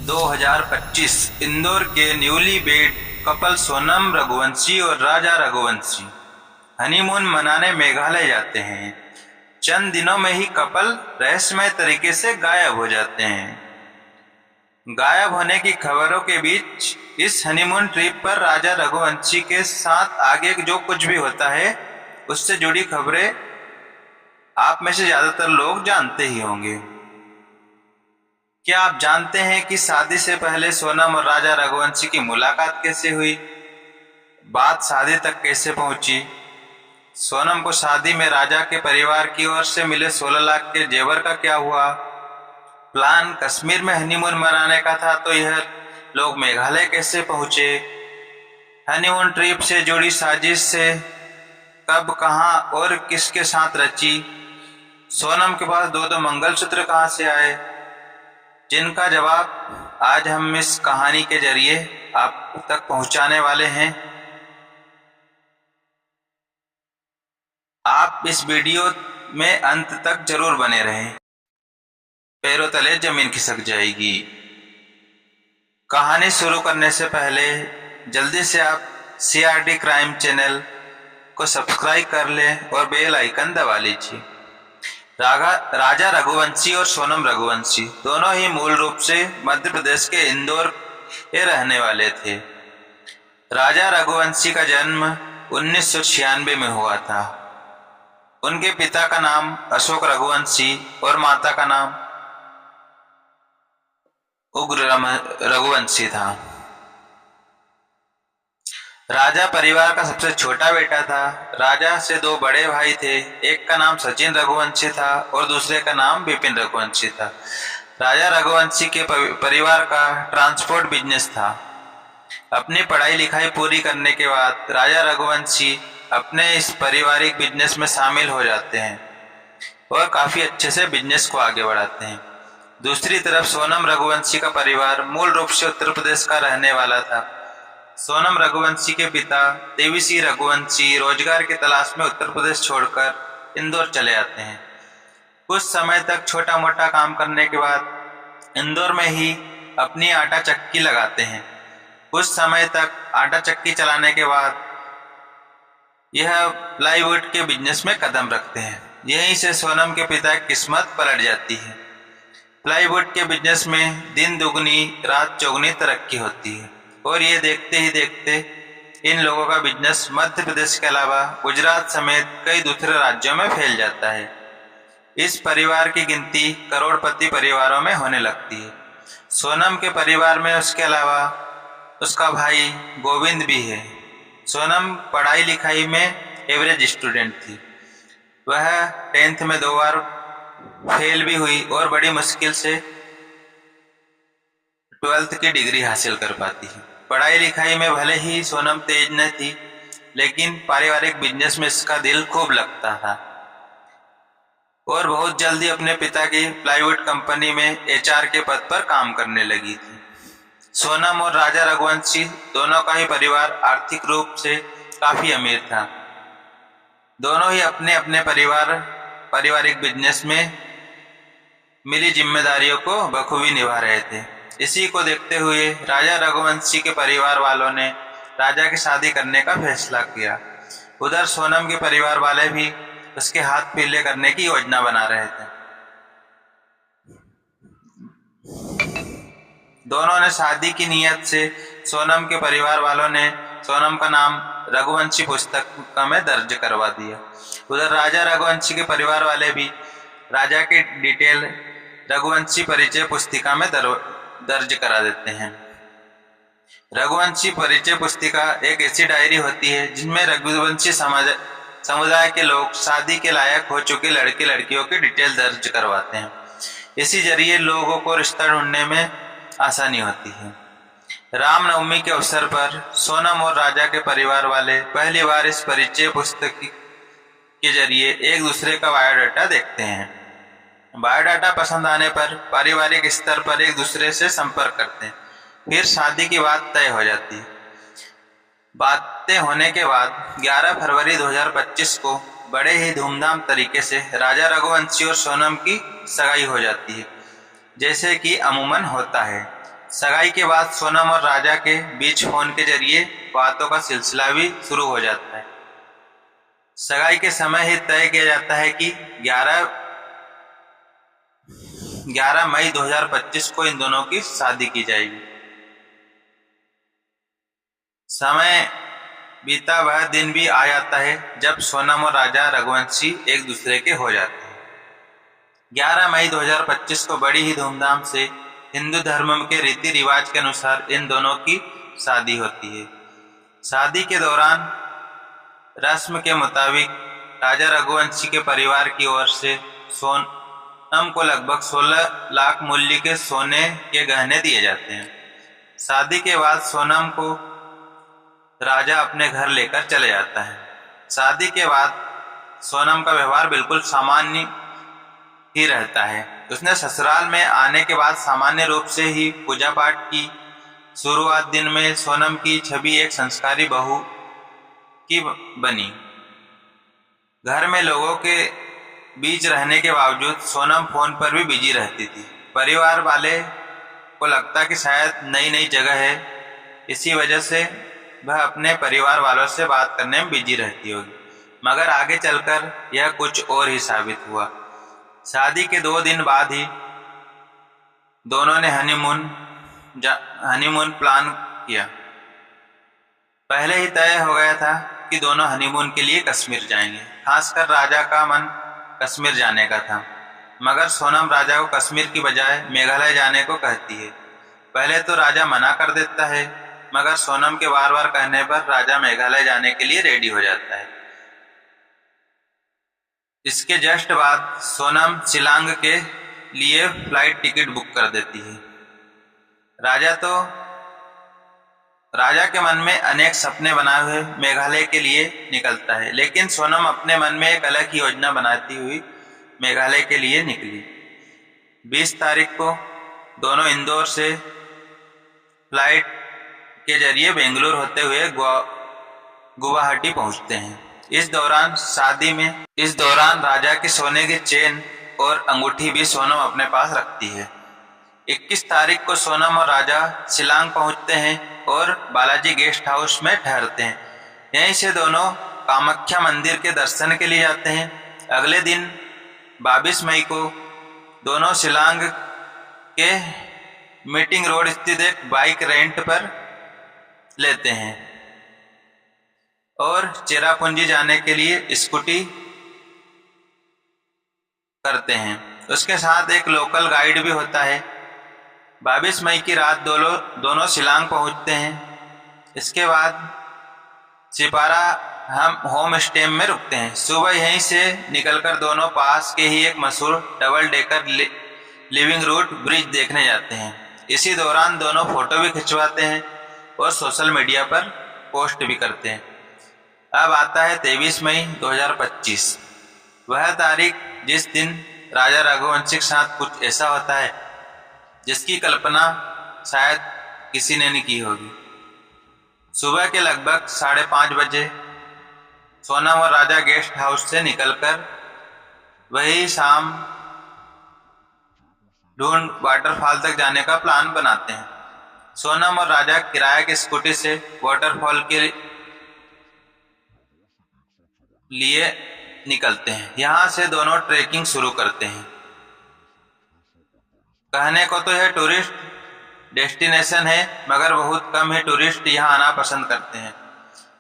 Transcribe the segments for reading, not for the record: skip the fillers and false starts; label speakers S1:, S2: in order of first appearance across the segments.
S1: 2025 इंदौर के newly bed couple Sonam Raghuvanshi और राजा Raghuvanshi honeymoon मनाने मेघालय जाते हैं। चंद दिनों में ही कपल रहस्यमय तरीके से गायब हो जाते हैं। गायब होने की खबरों के बीच इस हनीमून ट्रिप पर राजा रघुवंशी के साथ आगे जो कुछ भी होता है उससे जुड़ी खबरें आप में से ज्यादातर लोग जानते ही होंगे। क्या आप जानते हैं कि शादी से पहले सोनम और राजा रघुवंशी की मुलाकात कैसे हुई? बात शादी तक कैसे पहुंची? सोनम को शादी में राजा के परिवार की ओर से मिले 16 लाख के जेवर का क्या हुआ? प्लान कश्मीर में हनीमून मनाने का था तो यह लोग मेघालय कैसे पहुंचे? हनीमून ट्रिप से जुड़ी साजिश से कब, कहां और किसके साथ रची? सोनम के पास दो मंगलसूत्र कहां से आए? जिनका जवाब आज हम इस कहानी के जरिए आप तक पहुंचाने वाले हैं। आप इस वीडियो में अंत तक जरूर बने रहें, पैरों तले जमीन खिसक जाएगी। कहानी शुरू करने से पहले जल्दी से आप CRD क्राइम चैनल को सब्सक्राइब कर लें और बेल आइकन दबा लीजिए। राजा रघुवंशी और सोनम रघुवंशी दोनों ही मूल रूप से मध्य प्रदेश के इंदौर के रहने वाले थे। राजा रघुवंशी का जन्म 1996 में हुआ था। उनके पिता का नाम अशोक रघुवंशी और माता का नाम उग्र रघुवंशी था। राजा परिवार का सबसे छोटा बेटा था। राजा से दो बड़े भाई थे, एक का नाम सचिन रघुवंशी था और दूसरे का नाम विपिन रघुवंशी था। राजा रघुवंशी के परिवार का ट्रांसपोर्ट बिजनेस था। अपनी पढ़ाई लिखाई पूरी करने के बाद राजा रघुवंशी अपने इस पारिवारिक बिजनेस में शामिल हो जाते हैं और काफी अच्छे से बिजनेस को आगे बढ़ाते हैं। दूसरी तरफ सोनम रघुवंशी का परिवार मूल रूप से उत्तर प्रदेश का रहने वाला था। सोनम रघुवंशी के पिता देवी रघुवंशी रोजगार की तलाश में उत्तर प्रदेश छोड़कर इंदौर चले आते हैं। कुछ समय तक छोटा मोटा काम करने के बाद इंदौर में ही अपनी आटा चक्की लगाते हैं। कुछ समय तक आटा चक्की चलाने के बाद यह प्लाईवुड के बिजनेस में कदम रखते हैं। यहीं से सोनम के पिता की किस्मत पलट जाती है। प्लाईवुड के बिजनेस में दिन दुगनी रात चौगुनी तरक्की होती है और ये देखते ही देखते इन लोगों का बिजनेस मध्य प्रदेश के अलावा गुजरात समेत कई दूसरे राज्यों में फैल जाता है। इस परिवार की गिनती करोड़पति परिवारों में होने लगती है। सोनम के परिवार में उसके अलावा उसका भाई गोविंद भी है। सोनम पढ़ाई लिखाई में एवरेज स्टूडेंट थी। वह 10th में 2 बार फेल भी हुई और बड़ी मुश्किल से 12th की डिग्री हासिल कर पाती है। पढ़ाई लिखाई में भले ही सोनम तेज न थी, लेकिन पारिवारिक बिजनेस में इसका दिल खूब लगता था और बहुत जल्दी अपने पिता की प्लाईवुड कंपनी में HR के पद पर काम करने लगी थी। सोनम और राजा रघुवंशी दोनों का ही परिवार आर्थिक रूप से काफी अमीर था। दोनों ही अपने अपने पारिवारिक बिजनेस में मिली जिम्मेदारियों को बखूबी निभा रहे थे। इसी को देखते हुए राजा रघुवंशी के परिवार वालों ने राजा की शादी करने का फैसला किया। उधर सोनम के परिवार वाले भी उसके हाथ पीले करने की योजना बना रहे थे। दोनों ने शादी की नीयत से सोनम के परिवार वालों ने सोनम का नाम रघुवंशी पुस्तक में दर्ज करवा दिया। उधर राजा रघुवंशी के परिवार वाले भी राजा की डिटेल रघुवंशी परिचय पुस्तिका में दर्ज करा देते हैं। रघुवंशी परिचय पुस्तिका एक ऐसी डायरी होती है जिनमें रघुवंशी समुदाय के लोग शादी के लायक हो चुके लड़के लड़कियों की डिटेल दर्ज करवाते हैं। इसी जरिए लोगों को रिश्ता ढूंढने में आसानी होती है। रामनवमी के अवसर पर सोनम और राजा के परिवार वाले पहली बार इस परिचय पुस्तक के जरिए एक दूसरे का बायोडाटा देखते हैं। बायोडाटा पसंद आने पर पारिवारिक स्तर पर एक दूसरे से संपर्क करते हैं। फिर शादी की बात तय हो जाती है। बातें होने के बाद 11 फरवरी 2025 को बड़े ही धूमधाम तरीके से राजा रघुवंशी और सोनम की सगाई हो जाती है, जैसे कि अमूमन होता है। सगाई के बाद सोनम और राजा के बीच फोन के जरिए बातों का सिलसिला भी शुरू हो जाता है। सगाई के समय ही तय किया जाता है कि 11 मई 2025 को इन दोनों की शादी की जाएगी। समय बीता वह दिन भी आ जाता है जब सोनम और राजा रघुवंशी एक दूसरे के हो जाते हैं। 11 मई 2025 को बड़ी ही धूमधाम से हिंदू धर्म के रीति रिवाज के अनुसार इन दोनों की शादी होती है। शादी के दौरान रस्म के मुताबिक राजा रघुवंशी के परिवार की ओर से सोनम को लगभग 16 लाख मूल्य के सोने के गहने दिए जाते हैं। शादी के बाद सोनम को राजा अपने घर लेकर चले जाता है। शादी के बाद सोनम का व्यवहार बिल्कुल सामान्य ही रहता है। उसने ससुराल में आने के बाद सामान्य रूप से ही पूजा पाठ की। शुरुआत दिन में सोनम की छवि एक संस्कारी बहू की बनी। घर में लोगों के बीच रहने के बावजूद सोनम फोन पर भी बिजी रहती थी। परिवार वाले को लगता कि शायद नई नई जगह है, इसी वजह से वह अपने परिवार वालों से बात करने में बिजी रहती होगी, मगर आगे चलकर यह कुछ और ही साबित हुआ। शादी के 2 दिन बाद ही दोनों ने हनीमून प्लान किया। पहले ही तय हो गया था कि दोनों हनीमून के लिए कश्मीर जाएंगे। खासकर राजा का मन कश्मीर जाने का था, मगर सोनम राजा को कश्मीर की बजाय मेघालय जाने को कहती है। पहले तो राजा मना कर देता है, मगर सोनम के बार बार कहने पर राजा मेघालय जाने के लिए रेडी हो जाता है। इसके जस्ट बाद सोनम शिलांग के लिए फ्लाइट टिकट बुक कर देती है। राजा के मन में अनेक सपने बनाए हुए मेघालय के लिए निकलता है, लेकिन सोनम अपने मन में एक अलग ही योजना बनाती हुई मेघालय के लिए निकली। 20 तारीख को दोनों इंदौर से फ्लाइट के जरिए बेंगलुरु होते हुए गुवाहाटी पहुंचते हैं। इस दौरान राजा के सोने की चेन और अंगूठी भी सोनम अपने पास रखती है। 21 तारीख को सोनम और राजा शिलांग पहुंचते हैं और बालाजी गेस्ट हाउस में ठहरते हैं। यहीं से दोनों कामाख्या मंदिर के दर्शन के लिए जाते हैं। अगले दिन 22 मई को दोनों शिलांग के मीटिंग रोड स्थित एक बाइक रेंट पर लेते हैं और चेरापूंजी जाने के लिए स्कूटी करते हैं। उसके साथ एक लोकल गाइड भी होता है। 22 मई की रात दोनों शिलांग पहुंचते हैं। इसके बाद सिपारा हम होम स्टे में रुकते हैं। सुबह यहीं से निकलकर दोनों पास के ही एक मशहूर double decker living root bridge देखने जाते हैं। इसी दौरान दोनों फोटो भी खिंचवाते हैं और सोशल मीडिया पर पोस्ट भी करते हैं। अब आता है 23 मई 2025, वह तारीख जिस दिन राजा रघुवंशी के साथ कुछ ऐसा होता है जिसकी कल्पना शायद किसी ने नहीं की होगी। सुबह के लगभग 5:30 बजे सोनम और राजा गेस्ट हाउस से निकलकर वही शाम ढूंढ वाटरफॉल तक जाने का प्लान बनाते हैं। सोनम और राजा किराए की स्कूटी से वाटरफॉल के लिए निकलते हैं। यहाँ से दोनों ट्रेकिंग शुरू करते हैं। कहने को तो यह टूरिस्ट डेस्टिनेशन है, मगर बहुत कम ही टूरिस्ट यहाँ आना पसंद करते हैं।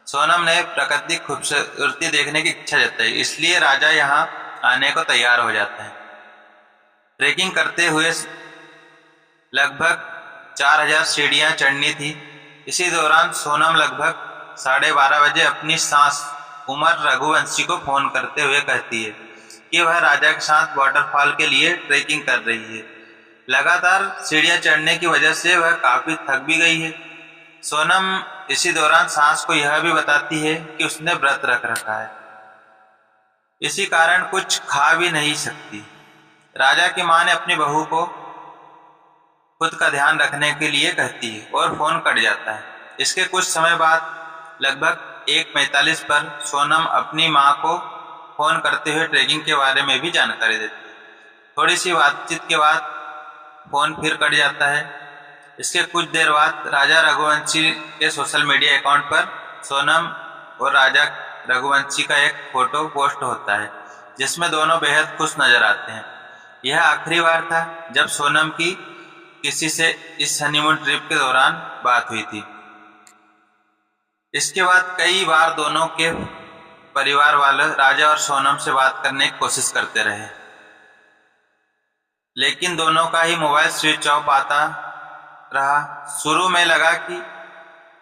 S1: सोनम ने प्राकृतिक खूबसूरती देखने की इच्छा जताई, इसलिए राजा यहाँ आने को तैयार हो जाते हैं। ट्रेकिंग करते हुए लगभग 4000 सीढ़ियाँ चढ़नी थी। इसी दौरान सोनम लगभग 12:30 बजे अपनी सास उमर रघुवंशी को फोन करते हुए कहती है कि वह राजा के साथ वाटरफॉल के लिए ट्रेकिंग कर रही है। लगातार सीढ़ियाँ चढ़ने की वजह से वह काफी थक भी गई है। सोनम इसी दौरान सास को यह भी बताती है कि उसने व्रत रख रखा है, इसी कारण कुछ खा भी नहीं सकती। राजा की मां ने अपनी बहू को खुद का ध्यान रखने के लिए कहती है और फोन कट जाता है। इसके कुछ समय बाद लगभग 1:45 पर सोनम अपनी मां को फोन करते हुए ट्रेकिंग के बारे में भी जानकारी देती है। थोड़ी सी बातचीत के बाद फोन फिर कट जाता है। इसके कुछ देर बाद राजा रघुवंशी के सोशल मीडिया अकाउंट पर सोनम और राजा रघुवंशी का एक फोटो पोस्ट होता है जिसमें दोनों बेहद खुश नजर आते हैं। यह आखिरी बार था जब सोनम की किसी से इस हनीमून ट्रिप के दौरान बात हुई थी। इसके बाद कई बार दोनों के परिवार वाले राजा और सोनम से बात करने की कोशिश करते रहे, लेकिन दोनों का ही मोबाइल स्विच ऑफ आता रहा। शुरू में लगा कि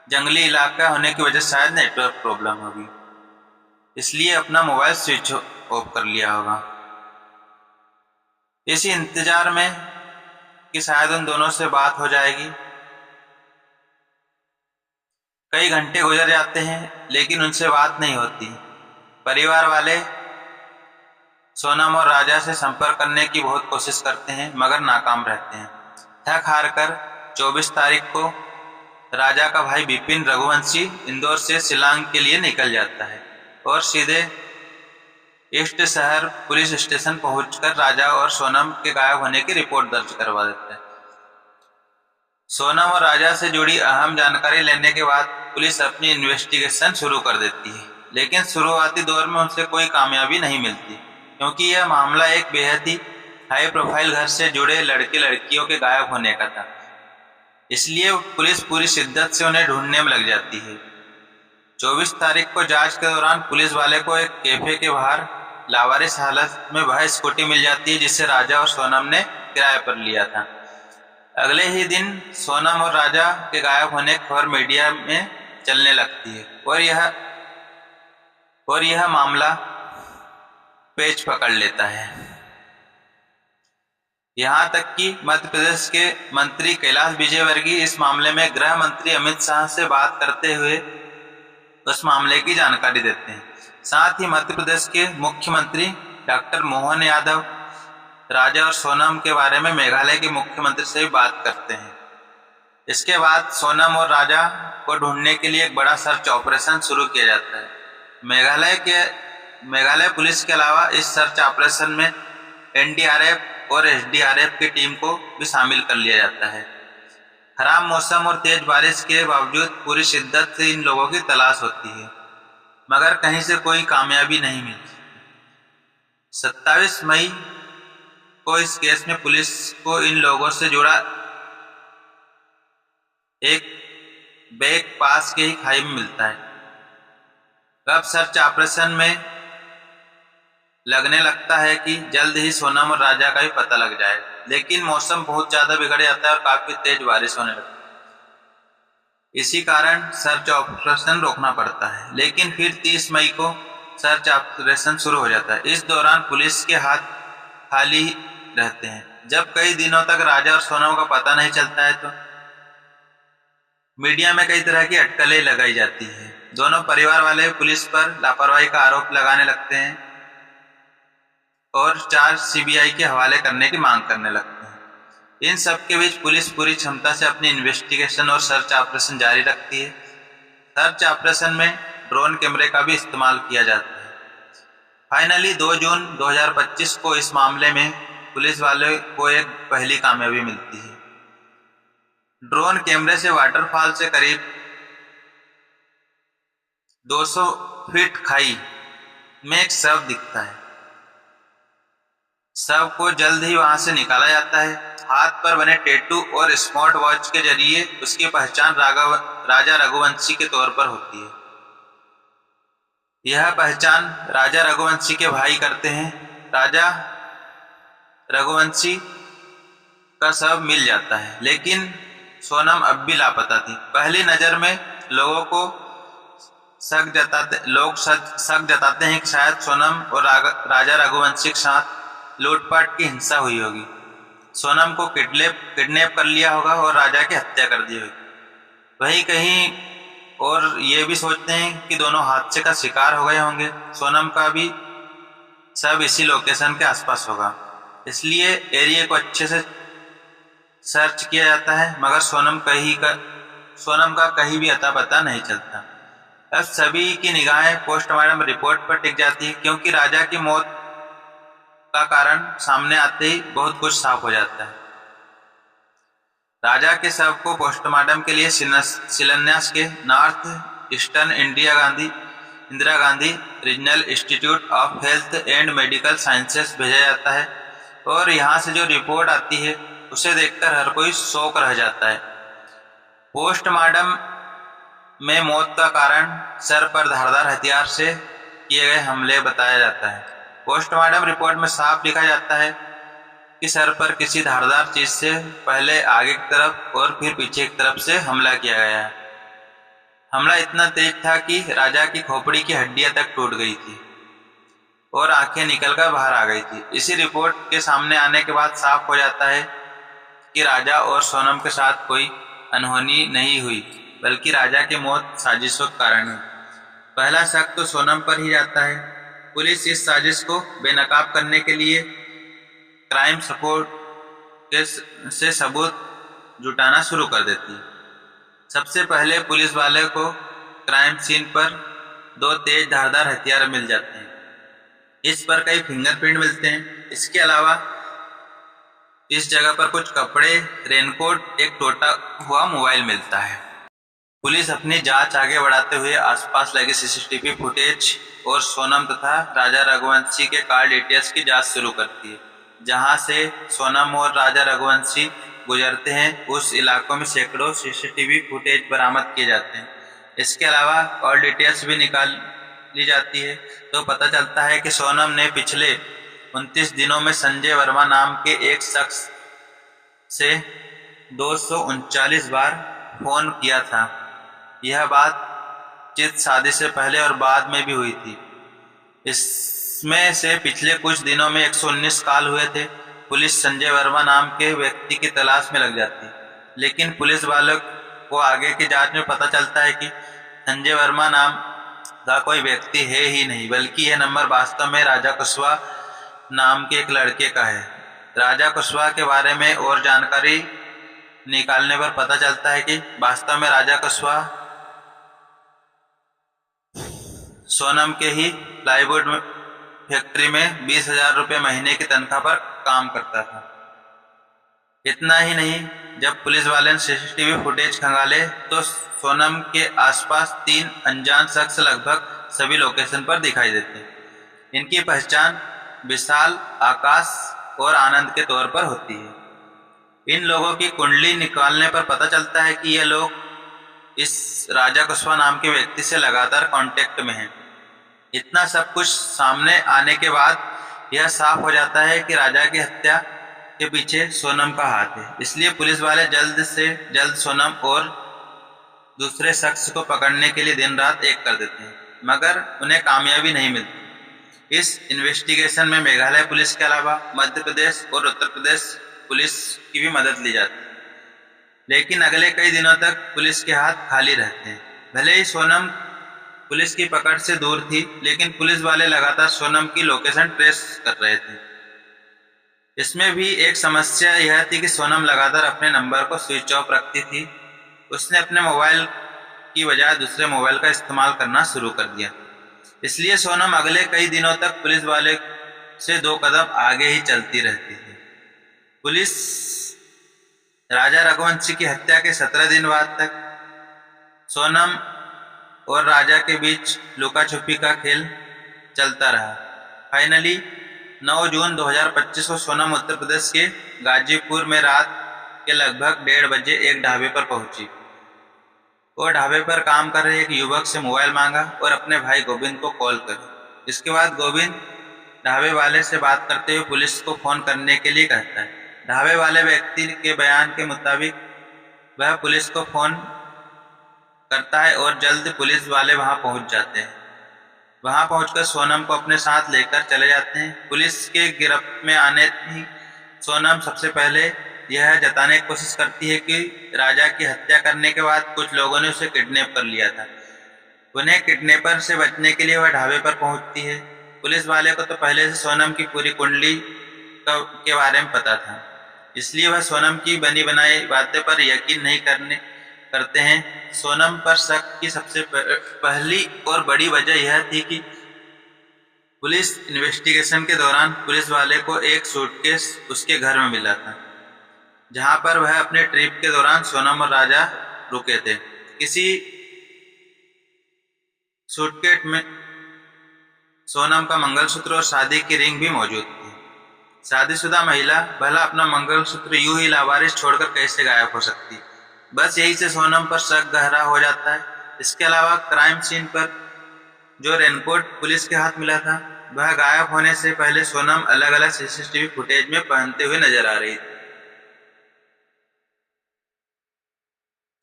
S1: जंगली इलाका होने की वजह से शायद नेटवर्क प्रॉब्लम होगी, इसलिए अपना मोबाइल स्विच ऑफ कर लिया होगा। इसी इंतजार में कि शायद उन दोनों से बात हो जाएगी, कई घंटे गुजर जाते हैं लेकिन उनसे बात नहीं होती। परिवार वाले सोनम और राजा से संपर्क करने की बहुत कोशिश करते हैं मगर नाकाम रहते हैं। थक हार कर 24 तारीख को राजा का भाई विपिन रघुवंशी इंदौर से शिलांग के लिए निकल जाता है और सीधे ईस्ट शहर पुलिस स्टेशन पहुंचकर राजा और सोनम के गायब होने की रिपोर्ट दर्ज करवा देता है। सोनम और राजा से जुड़ी अहम जानकारी लेने के बाद पुलिस अपनी इन्वेस्टिगेशन शुरू कर देती है, लेकिन शुरुआती दौर में उनसे कोई कामयाबी नहीं मिलती क्योंकि यह मामला एक बेहद ही हाई प्रोफाइल घर से जुड़े लड़के लड़कियों के गायब होने का था। इसलिए पुलिस पूरी शिद्दत से उन्हें ढूंढने में लग जाती है। 24 तारीख को जांच के दौरान पुलिस वाले को एक कैफे के बाहर लावारिस हालत में वह स्कूटी मिल जाती है जिसे राजा और सोनम ने किराए पर लिया था। अगले ही दिन सोनम और राजा के गायब होने की खबर मीडिया में चलने लगती है और यह मामला पेच पकड़ लेता है। यहां तक कि मध्य प्रदेश के मंत्री कैलाश विजयवर्गीय इस मामले में गृह मंत्री अमित शाह से बात करते हुए उस मामले की जानकारी देते हैं। साथ ही मध्य प्रदेश के मुख्यमंत्री डॉक्टर मोहन यादव राजा और सोनम के बारे में मेघालय के मुख्यमंत्री से भी बात करते हैं। इसके बाद सोनम और राजा को ढूंढने के लिए एक बड़ा सर्च ऑपरेशन शुरू किया जाता है। मेघालय पुलिस के अलावा इस सर्च ऑपरेशन में एनडीआरएफ और एसडीआरएफ की टीम को भी शामिल कर लिया जाता है। खराब मौसम और तेज बारिश के बावजूद पूरी शिद्दत से इन लोगों की तलाश होती है मगर कहीं से कोई कामयाबी नहीं मिलती। 27 मई को इस केस में पुलिस को इन लोगों से जुड़ा एक बैग पास के ही खाई में मिलता है। अब सर्च ऑपरेशन में लगने लगता है कि जल्द ही सोनम और राजा का भी पता लग जाए, लेकिन मौसम बहुत ज्यादा बिगड़ जाता है और काफी तेज बारिश होने लगती है। इसी कारण सर्च ऑपरेशन रोकना पड़ता है, लेकिन फिर 30 मई को सर्च ऑपरेशन शुरू हो जाता है। इस दौरान पुलिस के हाथ खाली रहते हैं। जब कई दिनों तक राजा और सोनम का पता नहीं चलता है तो मीडिया में कई तरह की अटकलें लगाई जाती है। दोनों परिवार वाले पुलिस पर लापरवाही का आरोप लगाने लगते हैं और चार्ज सीबीआई के हवाले करने की मांग करने लगते हैं। इन सब के बीच पुलिस पूरी क्षमता से अपनी इन्वेस्टिगेशन और सर्च ऑपरेशन जारी रखती है। सर्च ऑपरेशन में ड्रोन कैमरे का भी इस्तेमाल किया जाता है। फाइनली 2 जून 2025 को इस मामले में पुलिस वाले को एक पहली कामयाबी मिलती है। ड्रोन कैमरे से वाटरफॉल से करीब 200 फीट खाई में एक शव दिखता है। शव को जल्द ही वहां से निकाला जाता है। हाथ पर बने टैटू और स्मार्ट वॉच के जरिए उसकी पहचान राजा रघुवंशी के तौर पर होती है। यह पहचान राजा रघुवंशी के भाई करते हैं। राजा रघुवंशी का शव मिल जाता है, लेकिन सोनम अब भी लापता थी। पहली नजर में लोग शक जताते हैं कि शायद सोनम और राजा रघुवंशी के साथ लूटपाट की हिंसा हुई होगी। सोनम को किडनैप कर लिया होगा और राजा की हत्या कर दी होगी। वहीं कहीं और ये भी सोचते हैं कि दोनों हादसे का शिकार हो गए होंगे। सोनम का भी सब इसी लोकेशन के आसपास होगा, इसलिए एरिया को अच्छे से सर्च किया जाता है मगर सोनम का कहीं भी अता पता नहीं चलता। अब सभी की निगाहें पोस्टमार्टम रिपोर्ट पर टिक जाती है क्योंकि राजा की मौत का कारण सामने आते ही बहुत कुछ साफ हो जाता है। राजा के शव को पोस्टमार्टम के लिए शिलान्यास के north eastern Indira Gandhi regional institute of health and medical sciences भेजा जाता है और यहाँ से जो रिपोर्ट आती है उसे देखकर हर कोई शौक रह जाता है। पोस्टमार्टम में मौत का कारण सर पर धारदार हथियार से किए गए हमले बताया जाता है। पोस्टमार्टम रिपोर्ट में साफ लिखा जाता है कि सर पर किसी धारदार चीज से पहले आगे की तरफ और फिर पीछे की तरफ से हमला किया गया है। हमला इतना तेज था कि राजा की खोपड़ी की हड्डियां तक टूट गई थी और आंखें निकलकर बाहर आ गई थी। इसी रिपोर्ट के सामने आने के बाद साफ हो जाता है कि राजा और सोनम के साथ कोई अनहोनी नहीं हुई, बल्कि राजा की मौत साजिशों के कारण हुई। पहला शक तो सोनम पर ही जाता है। पुलिस इस साजिश को बेनकाब करने के लिए क्राइम सपोर्ट से सबूत जुटाना शुरू कर देती है। सबसे पहले पुलिस वाले को क्राइम सीन पर 2 तेज धारदार हथियार मिल जाते हैं। इस पर कई फिंगरप्रिंट मिलते हैं। इसके अलावा इस जगह पर कुछ कपड़े, रेनकोट, एक टूटा हुआ मोबाइल मिलता है। पुलिस अपनी जांच आगे बढ़ाते हुए आसपास लगे सीसीटीवी फुटेज और सोनम तथा राजा रघुवंशी के कार डिटेल्स की जांच शुरू करती है। जहां से सोनम और राजा रघुवंशी गुजरते हैं उस इलाकों में सैकड़ों सीसीटीवी फुटेज बरामद किए जाते हैं। इसके अलावा और डिटेल्स भी निकाल ली जाती है तो पता चलता है कि सोनम ने पिछले 29 दिनों में संजय वर्मा नाम के एक शख्स से 239 बार फोन किया था। यह बातचीत शादी से पहले और बाद में भी हुई थी। इसमें से पिछले कुछ दिनों में 119 कॉल हुए थे। पुलिस संजय वर्मा नाम के व्यक्ति की तलाश में लग जाती, लेकिन पुलिस वालों को आगे की जांच में पता चलता है कि संजय वर्मा नाम का कोई व्यक्ति है ही नहीं, बल्कि यह नंबर वास्तव में राजा कुशवाहा नाम के एक लड़के का है। राजा कुशवाहा के बारे में और जानकारी निकालने पर पता चलता है कि वास्तव में राजा कुशवाहा सोनम के ही प्लाईवुड फैक्ट्री में 20,000 रुपये महीने की तनख्वाह पर काम करता था। इतना ही नहीं, जब पुलिस वाले ने सीसीटीवी फुटेज खंगाले तो सोनम के आसपास 3 अनजान शख्स लगभग सभी लोकेशन पर दिखाई देते। इनकी पहचान विशाल, आकाश और आनंद के तौर पर होती है। इन लोगों की कुंडली निकालने पर पता चलता है कि ये लोग इस राजा कुशवाहा नाम के व्यक्ति से लगातार कांटेक्ट में हैं। इतना सब कुछ सामने आने के बाद यह साफ हो जाता है कि राजा की हत्या के पीछे सोनम का हाथ है। इसलिए पुलिस वाले जल्द से जल्द सोनम और दूसरे शख्स को पकड़ने के लिए दिन रात एक कर देते हैं, मगर उन्हें कामयाबी नहीं मिलती। इस इन्वेस्टिगेशन में मेघालय पुलिस के अलावा मध्य प्रदेश और उत्तर प्रदेश पुलिस की भी मदद ली जाती है, लेकिन अगले कई दिनों तक पुलिस के हाथ खाली रहते हैं। भले ही सोनम पुलिस की पकड़ से दूर थी, लेकिन पुलिस वाले लगातार सोनम की लोकेशन ट्रेस कर रहे थे। इसमें भी एक समस्या यह थी कि सोनम लगातार अपने नंबर को स्विच ऑफ रखती थी। उसने अपने मोबाइल की बजाय दूसरे मोबाइल का इस्तेमाल करना शुरू कर दिया। इसलिए सोनम अगले कई दिनों तक पुलिस वाले से 2 कदम आगे ही चलती रहती थी। पुलिस राजा रघुवंशी की हत्या के 17 दिन बाद तक सोनम और राजा के बीच लुका छुपी का खेल चलता रहा। फाइनली 9 जून 2025 को सोनम उत्तर प्रदेश के गाजीपुर में रात के लगभग 1:30 बजे एक ढाबे पर पहुंची। वो ढाबे पर काम कर रहे एक युवक से मोबाइल मांगा और अपने भाई गोविंद को कॉल करी। इसके बाद गोविंद ढाबे वाले से बात करते हुए पुलिस को फोन करने के लिए कहता है। ढाबे वाले व्यक्ति के बयान के मुताबिक वह पुलिस को फोन करता है और जल्द पुलिस वाले वहां पहुंच जाते हैं। वहां पहुंचकर सोनम को अपने साथ लेकर चले जाते हैं। पुलिस के गिरफ्त में आने ही सोनम सबसे पहले यह जताने की कोशिश करती है कि राजा की हत्या करने के बाद कुछ लोगों ने उसे किडनैप कर लिया था। उन्हें किडनैपर से बचने के लिए वह ढाबे पर पहुंचती है। पुलिस वाले को तो पहले से सोनम की पूरी कुंडली के बारे में पता था, इसलिए वह सोनम की बनी बनाई बातें पर यकीन नहीं करते हैं। सोनम पर शक की सबसे पहली और बड़ी वजह यह थी कि पुलिस इन्वेस्टिगेशन के दौरान पुलिस वाले को एक सूटकेस उसके घर में मिला था। जहां पर वह अपने ट्रिप के दौरान सोनम और राजा रुके थे। किसी सूटकेस में सोनम का मंगलसूत्र और शादी की रिंग भी मौजूद थी। शादीशुदा महिला भला अपना मंगलसूत्र यूं ही लावारिस छोड़कर कैसे गायब हो सकती। बस यही से सोनम पर शक गहरा हो जाता है। इसके अलावा क्राइम सीन पर जो रेनकोट पुलिस के हाथ मिला था, वह गायब होने से पहले सोनम अलग अलग सीसीटीवी फुटेज में पहनते हुए नजर आ रही थी।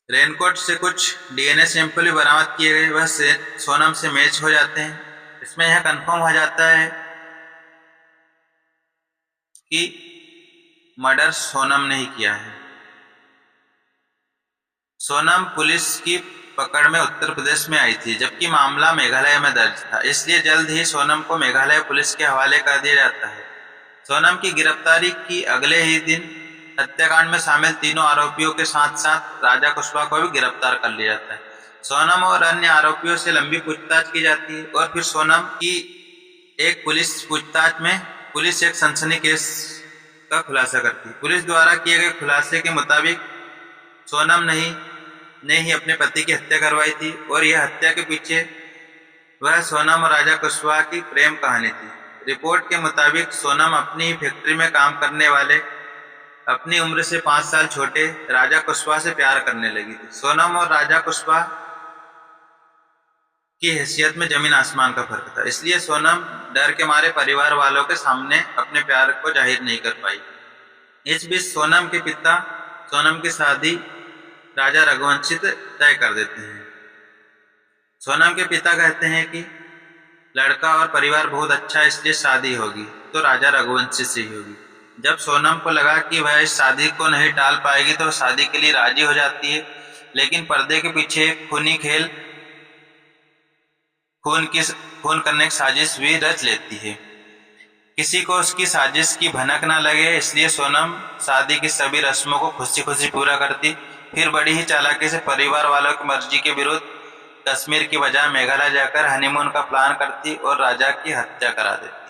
S1: रेनकोट से कुछ डीएनए सैंपल भी बरामद किए गए, वह सोनम से मैच हो जाते हैं। इसमें यह कंफर्म हो जाता है कि मर्डर सोनम ने ही किया है। सोनम पुलिस की पकड़ में उत्तर प्रदेश में आई थी, जबकि मामला मेघालय में दर्ज था, इसलिए जल्द ही सोनम को मेघालय पुलिस के हवाले कर दिया जाता है। सोनम की गिरफ्तारी की अगले ही दिन हत्याकांड में शामिल तीनों आरोपियों के साथ साथ राजा कुशवाहा को भी गिरफ्तार कर लिया जाता है। सोनम और अन्य आरोपियों से लंबी पूछताछ की जाती है और फिर सोनम की एक पुलिस पूछताछ में पुलिस एक सनसनीखेज का खुलासा करती है। पुलिस द्वारा किए गए खुलासे के मुताबिक सोनम ने ही अपने पति की हत्या करवाई थी और यह हत्या के पीछे वह सोनम और राजा कुशवाहा की प्रेम कहानी थी। रिपोर्ट के मुताबिक सोनम अपनी फैक्ट्री में काम करने वाले अपनी उम्र से 5 साल छोटे राजा कुशवाहा से प्यार करने लगी थी। सोनम और राजा कुशवाहा की हैसियत में जमीन आसमान का फर्क था, इसलिए सोनम डर के मारे परिवार वालों के सामने अपने प्यार को जाहिर नहीं कर पाई। इस बीच सोनम के पिता सोनम की शादी राजा रघुवंशी तय कर देते हैं। सोनम के पिता कहते हैं कि लड़का और परिवार बहुत अच्छा है, इसलिए शादी होगी तो राजा रघुवंशी से ही होगी। जब सोनम को लगा कि वह इस शादी को नहीं टाल पाएगी तो शादी के लिए राजी हो जाती है, लेकिन पर्दे के पीछे एक खूनी खेल खून करने की साजिश भी रच लेती है। किसी को उसकी साजिश की भनक न लगे, इसलिए सोनम शादी की सभी रस्मों को खुशी खुशी पूरा करती, फिर बड़ी ही चालाकी से परिवार वालों की मर्जी के विरुद्ध कश्मीर की बजाय मेघालय जाकर हनीमून का प्लान करती और राजा की हत्या करा देती।